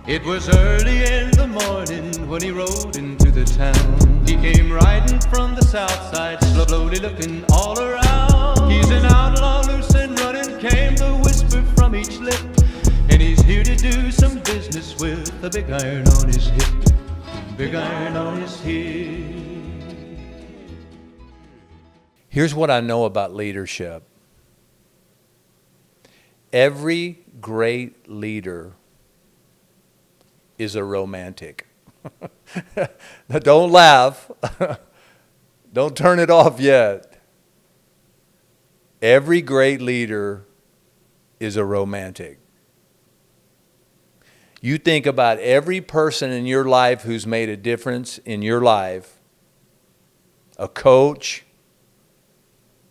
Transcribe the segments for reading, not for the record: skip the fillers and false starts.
It was early in the morning when he rode into the town. He came riding from the south side, slowly looking all around. He's an outlaw, loose and running, came the whisper from each lip. And he's here to do some business with a big iron on his hip. Big iron on his hip. Here's what I know about leadership. Every great leader is a romantic. Now, don't laugh. Don't turn it off yet. Every great leader is a romantic. You think about every person in your life who's made a difference in your life. A coach,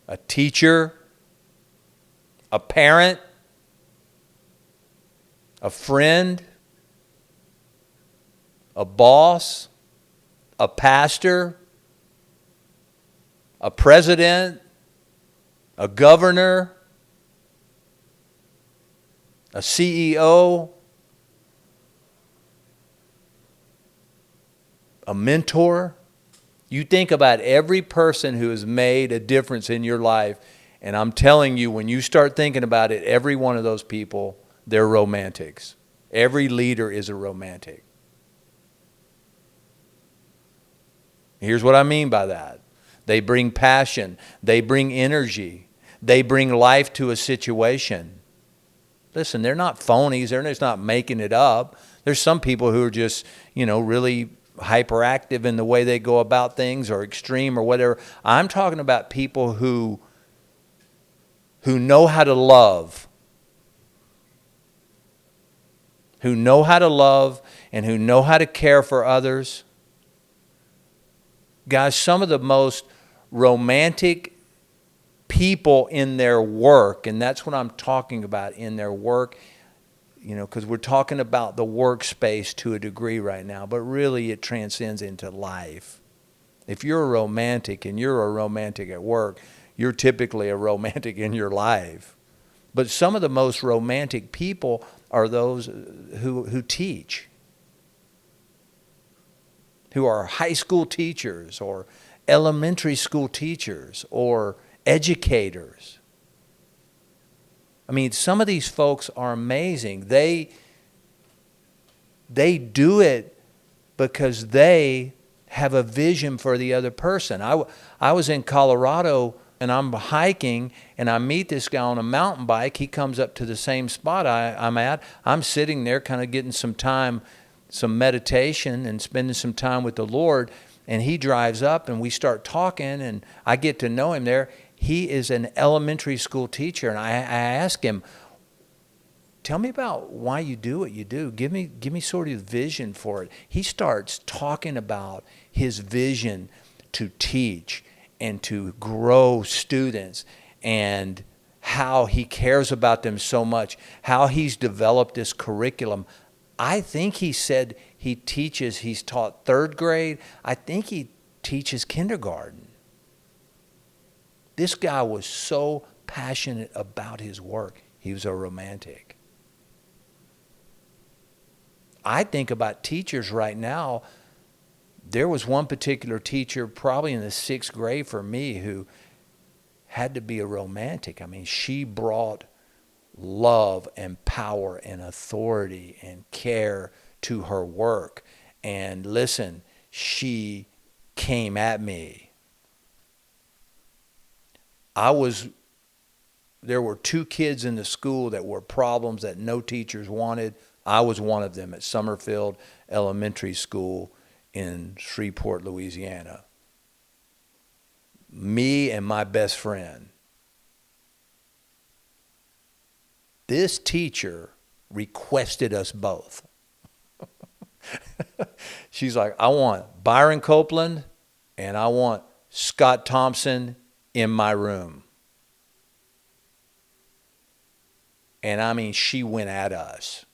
a teacher, a parent, a friend, a boss, a pastor, a president, a governor, a CEO, a mentor. You think about every person who has made a difference in your life, and I'm telling you, when you start thinking about it, every one of those people, they're romantics. Every leader is a romantic. Here's what I mean by that. They bring passion. They bring energy. They bring life to a situation. Listen, they're not phonies. They're just not making it up. There's some people who are just, really hyperactive in the way they go about things or extreme or whatever. I'm talking about people who know how to love. Who know how to love and who know how to care for others. Guys, some of the most romantic people in their work, and that's what I'm talking about, in their work, because we're talking about the workspace to a degree right now, but really it transcends into life. If you're a romantic and you're a romantic at work, you're typically a romantic in your life. But some of the most romantic people are those who teach, who are high school teachers or elementary school teachers or educators. I mean, some of these folks are amazing. They do it because they have a vision for the other person. I was in Colorado and I'm hiking and I meet this guy on a mountain bike. He comes up to the same spot I'm at. I'm sitting there kind of getting some time, some meditation and spending some time with the Lord. And he drives up and we start talking and I get to know him there. He is an elementary school teacher. And I ask him, tell me about why you do what you do. Give me sort of vision for it. He starts talking about his vision to teach and to grow students and how he cares about them so much, how he's developed this curriculum. I think he said he's taught third grade. I think he teaches kindergarten. This guy was so passionate about his work. He was a romantic. I think about teachers right now. There was one particular teacher, probably in the 6th grade for me, who had to be a romantic. I mean, she brought love and power and authority and care to her work. And listen, she came at me. There were 2 kids in the school that were problems that no teachers wanted. I was one of them at Summerfield Elementary School in Shreveport, Louisiana. Me and my best friend. This teacher requested us both. She's like, I want Byron Copeland and I want Scott Thompson in my room. And I mean, she went at us.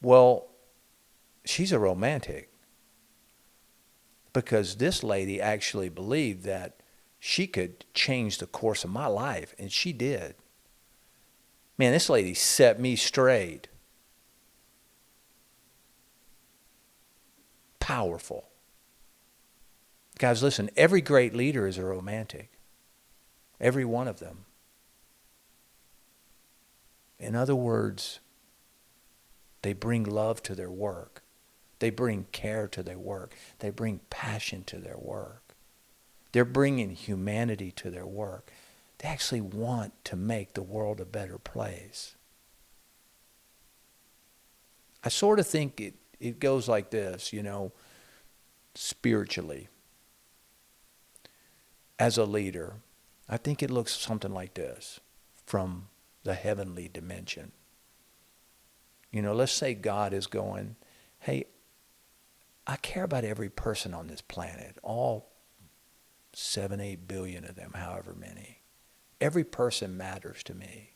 Well, she's a romantic because this lady actually believed that she could change the course of my life, and she did. Man, this lady set me straight. Powerful. Guys, listen, every great leader is a romantic. Every one of them. In other words, they bring love to their work. They bring care to their work. They bring passion to their work. They're bringing humanity to their work. They actually want to make the world a better place. I sort of think it goes like this, spiritually. As a leader, I think it looks something like this from the heavenly dimension. Let's say God is going, hey, I care about every person on this planet, all 7, 8 billion of them, however many. Every person matters to me.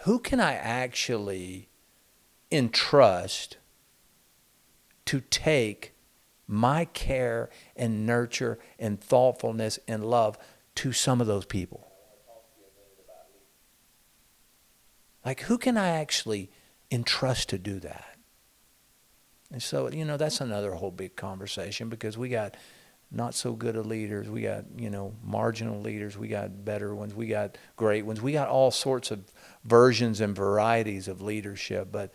Who can I actually entrust to take my care and nurture and thoughtfulness and love to some of those people? Like, who can I actually entrust to do that? And so, that's another whole big conversation, because we got not so good of leaders. We got, marginal leaders. We got better ones. We got great ones. We got all sorts of versions and varieties of leadership. But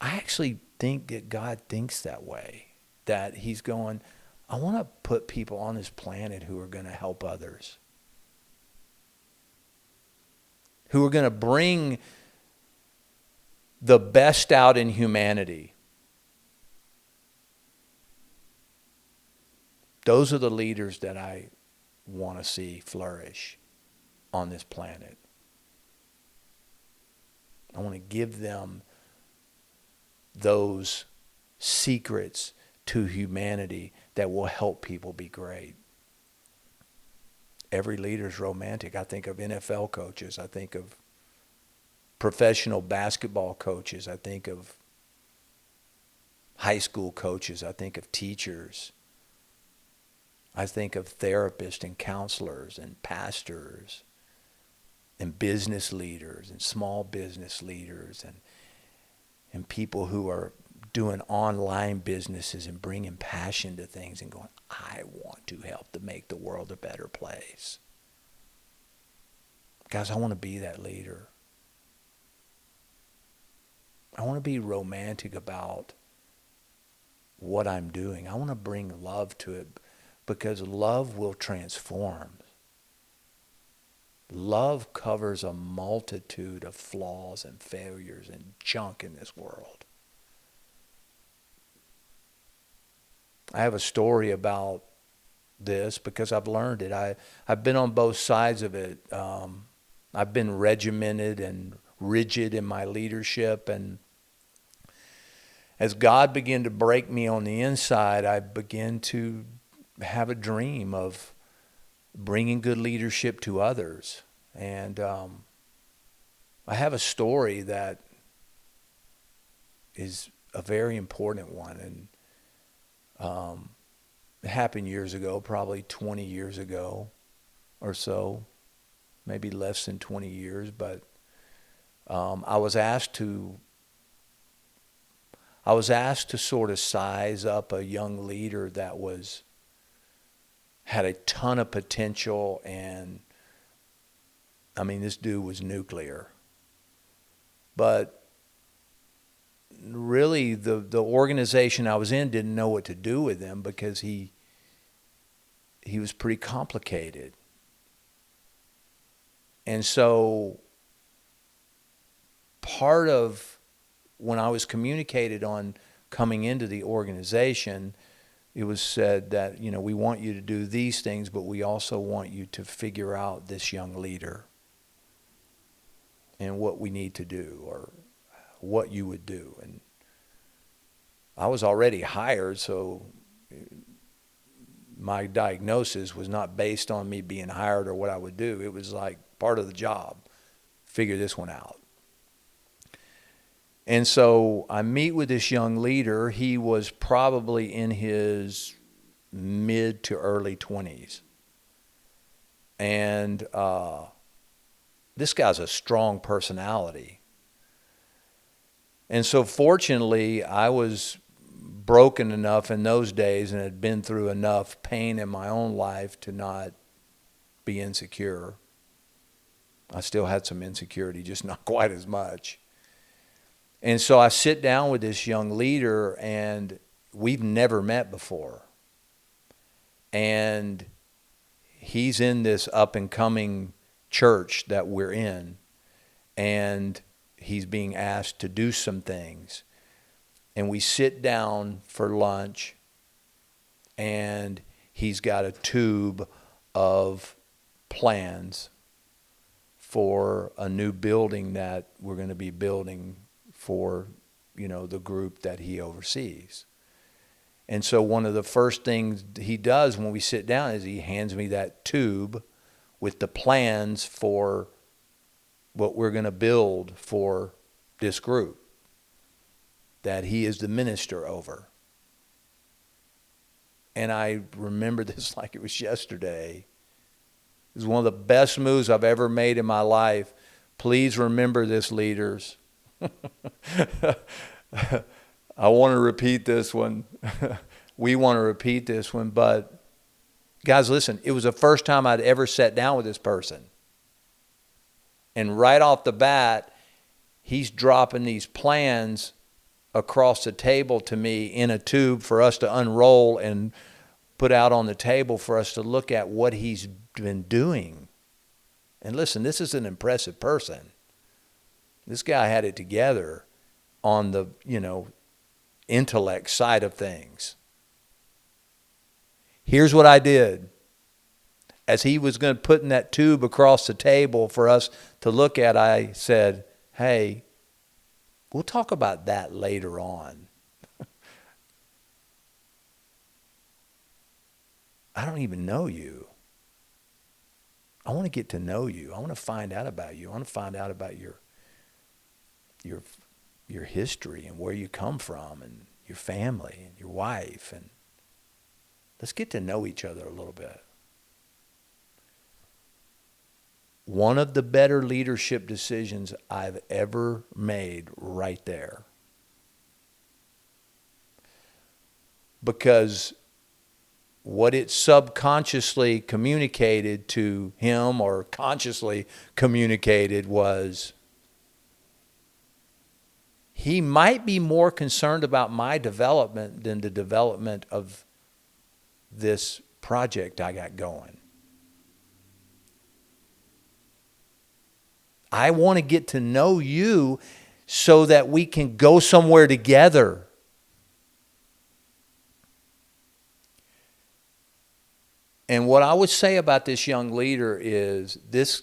I actually think that God thinks that way, that he's going, I want to put people on this planet who are going to help others, who are going to bring the best out in humanity. Those are the leaders that I want to see flourish on this planet. I want to give them those secrets to humanity that will help people be great. Every leader's romantic. I think of NFL coaches. I think of professional basketball coaches. I think of high school coaches. I think of teachers. I think of therapists and counselors and pastors and business leaders and small business leaders and people who are doing online businesses and bringing passion to things and going, I want to help to make the world a better place. Guys, I want to be that leader. I want to be romantic about what I'm doing. I want to bring love to it, because love will transform. Love covers a multitude of flaws and failures and junk in this world. I have a story about this because I've learned it. I've been on both sides of it. I've been regimented and rigid in my leadership, and as God began to break me on the inside, I began to have a dream of bringing good leadership to others. And I have a story that is a very important one. And it happened years ago, probably 20 years ago or so, maybe less than 20 years. But I was asked to sort of size up a young leader that had a ton of potential, and I mean, this dude was nuclear. But really, the organization I was in didn't know what to do with him, because he was pretty complicated. And so part of when I was communicated on coming into the organization, it was said that, we want you to do these things, but we also want you to figure out this young leader and what we need to do, or what you would do. And I was already hired, so my diagnosis was not based on me being hired or what I would do. It was like part of the job. Figure this one out. And so I meet with this young leader. He was probably in his mid to early 20s. And this guy's a strong personality. And so fortunately, I was broken enough in those days and had been through enough pain in my own life to not be insecure. I still had some insecurity, just not quite as much. And so I sit down with this young leader, and we've never met before. And he's in this up and coming church that we're in, and he's being asked to do some things. And we sit down for lunch, and he's got a tube of plans for a new building that we're going to be building for, the group that he oversees. And so one of the first things he does when we sit down is he hands me that tube with the plans for what we're going to build for this group that he is the minister over. And I remember this like it was yesterday. It was one of the best moves I've ever made in my life. Please remember this, leaders. I want to repeat this one. We want to repeat this one. But guys, listen, it was the first time I'd ever sat down with this person. And right off the bat, he's dropping these plans across the table to me in a tube for us to unroll and put out on the table for us to look at what he's been doing. And listen, this is an impressive person. This guy had it together on the, intellect side of things. Here's what I did. As he was going to put in that tube across the table for us to look at, I said, hey, we'll talk about that later on. I don't even know you. I want to get to know you. I want to find out about you. I want to find out about your history and where you come from and your family and your wife, and let's get to know each other a little bit. One of the better leadership decisions I've ever made right there. Because what it subconsciously communicated to him, or consciously communicated, was he might be more concerned about my development than the development of this project I got going. I want to get to know you so that we can go somewhere together. And what I would say about this young leader is this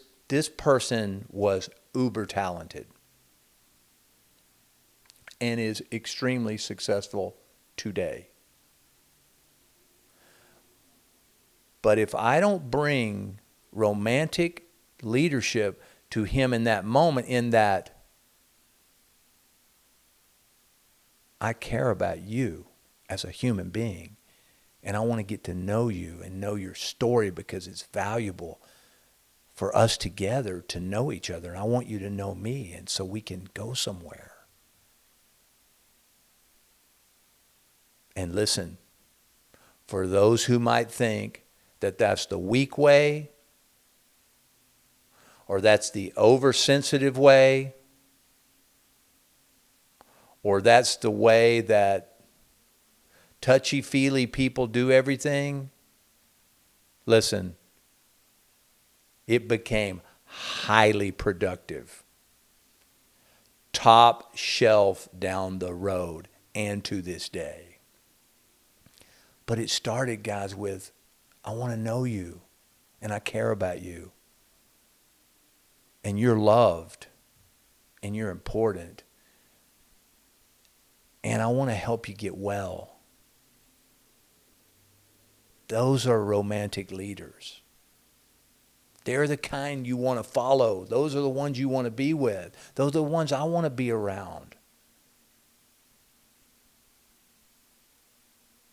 person was uber talented and is extremely successful today. But if I don't bring romantic leadership to him in that moment, in that I care about you as a human being, and I want to get to know you and know your story because it's valuable for us together to know each other. And I want you to know me, and so we can go somewhere. And listen, for those who might think that that's the weak way, or that's the oversensitive way, or that's the way that touchy-feely people do everything, listen, it became highly productive. Top shelf down the road and to this day. But it started, guys, with I want to know you and I care about you. And you're loved and you're important. And I want to help you get well. Those are romantic leaders. They're the kind you want to follow. Those are the ones you want to be with. Those are the ones I want to be around.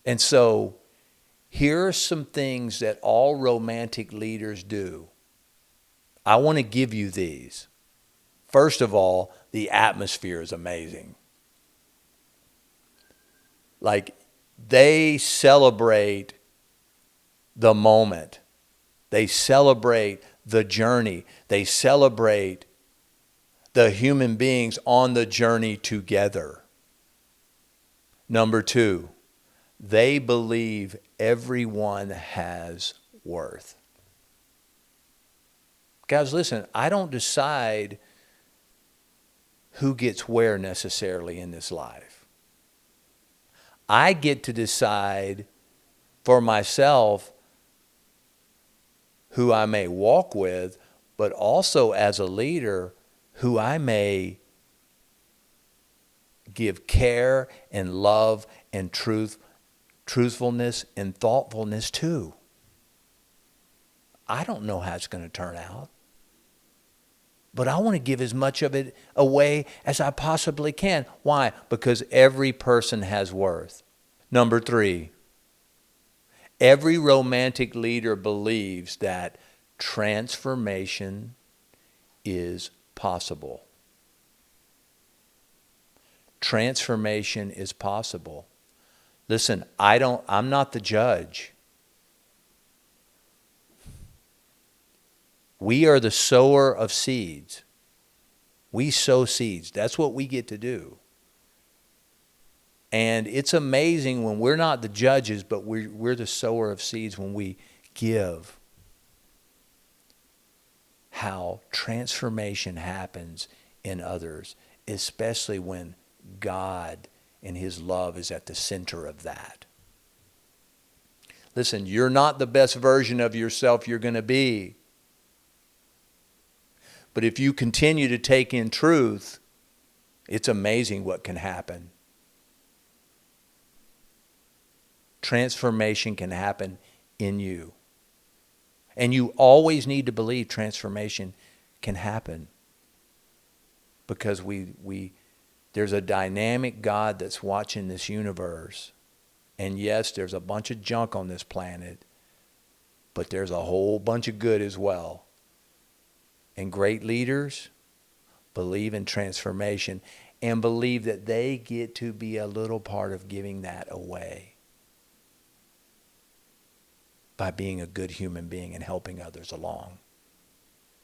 And so, here are some things that all romantic leaders do. I want to give you these. First of all, the atmosphere is amazing. Like, they celebrate the moment. They celebrate the journey. They celebrate the human beings on the journey together. Number two, they believe everyone has worth. Guys, listen, I don't decide who gets where necessarily in this life. I get to decide for myself who I may walk with, but also as a leader, who I may give care and love and truthfulness and thoughtfulness to. I don't know how it's going to turn out, but I want to give as much of it away as I possibly can. Why? Because every person has worth. Number three, every romantic leader believes that transformation is possible. Transformation is possible. Listen, I'm not the judge. We are the sower of seeds. We sow seeds. That's what we get to do. And it's amazing when we're not the judges, but we're the sower of seeds when we give, how transformation happens in others, especially when God and His love is at the center of that. Listen, you're not the best version of yourself you're going to be. But if you continue to take in truth, it's amazing what can happen. Transformation can happen in you. And you always need to believe transformation can happen. Because there's a dynamic God that's watching this universe. And yes, there's a bunch of junk on this planet, but there's a whole bunch of good as well. And great leaders believe in transformation and believe that they get to be a little part of giving that away by being a good human being and helping others along.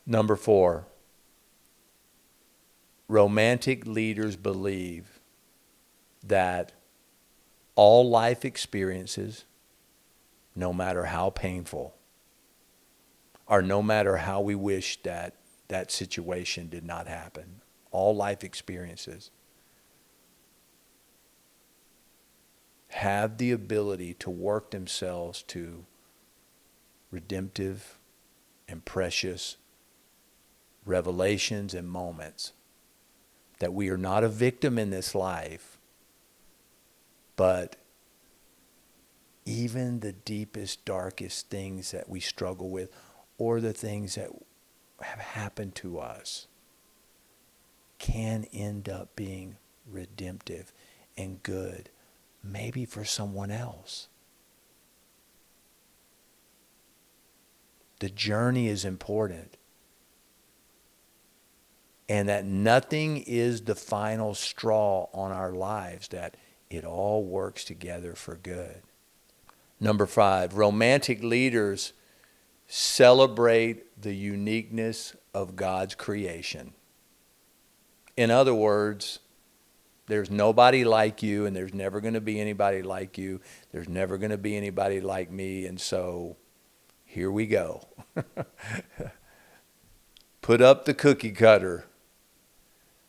Number four, romantic leaders believe that all life experiences, no matter how painful, or no matter how we wish that that situation did not happen, all life experiences have the ability to work themselves to redemptive and precious revelations and moments. That we are not a victim in this life, but even the deepest, darkest things that we struggle with, or the things that have happened to us, can end up being redemptive and good, maybe for someone else. The journey is important. And that nothing is the final straw on our lives, that it all works together for good. Number five, romantic leaders celebrate the uniqueness of God's creation. In other words, there's nobody like you, and there's never going to be anybody like you. There's never going to be anybody like me, and so here we go. Put up the cookie cutter,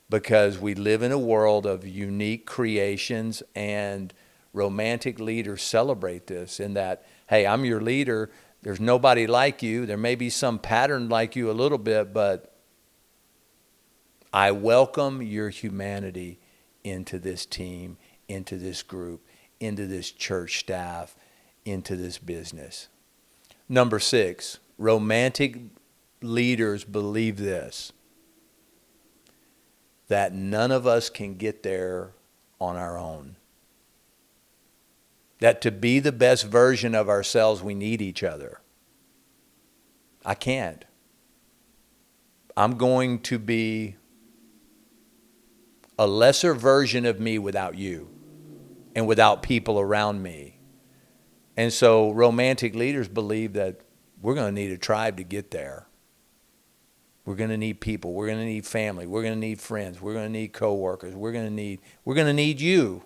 because we live in a world of unique creations, and romantic leaders celebrate this in that, hey, I'm your leader. There's nobody like you. There may be some pattern like you a little bit, but I welcome your humanity into this team, into this group, into this church staff, into this business. Number six, romantic leaders believe this, that none of us can get there on our own. That to be the best version of ourselves, we need each other. I can't. I'm going to be a lesser version of me without you and without people around me. And so romantic leaders believe that we're going to need a tribe to get there. We're going to need people. We're going to need family. We're going to need friends. We're going to need coworkers. We're going to need you.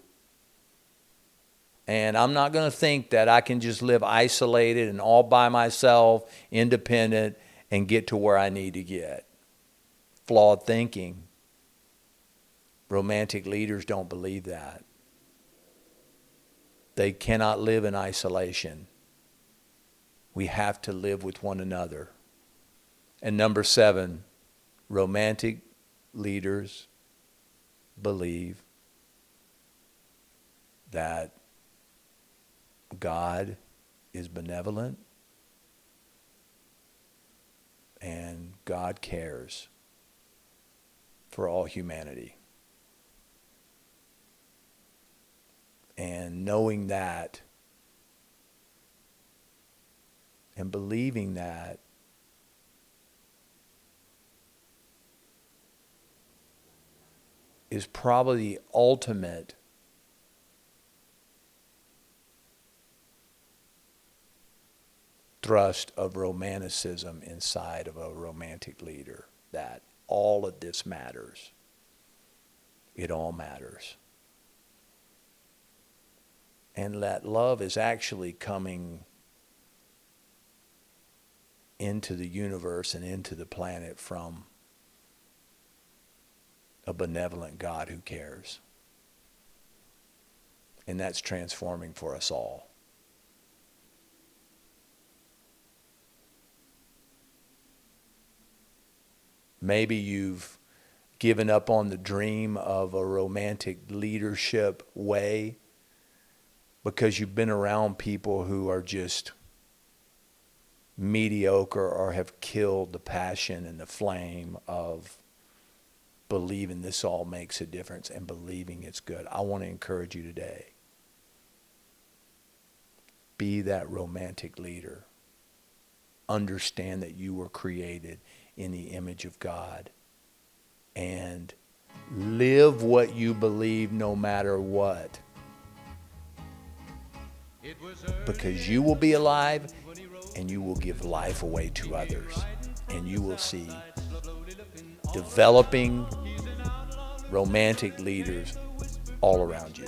And I'm not going to think that I can just live isolated and all by myself, independent, and get to where I need to get. Flawed thinking. Romantic leaders don't believe that. They cannot live in isolation. We have to live with one another. And number 7, romantic leaders believe that God is benevolent and God cares for all humanity. And knowing that and believing that is probably the ultimate thrust of romanticism inside of a romantic leader, that all of this matters. It all matters. And that love is actually coming into the universe and into the planet from a benevolent God who cares. And that's transforming for us all. Maybe you've given up on the dream of a romantic leadership way because you've been around people who are just mediocre or have killed the passion and the flame of believing this all makes a difference and believing it's good. I want to encourage you today. Be that romantic leader. Understand that you were created in the image of God. And live what you believe no matter what. Because you will be alive and you will give life away to others. And you will see developing romantic leaders all around you.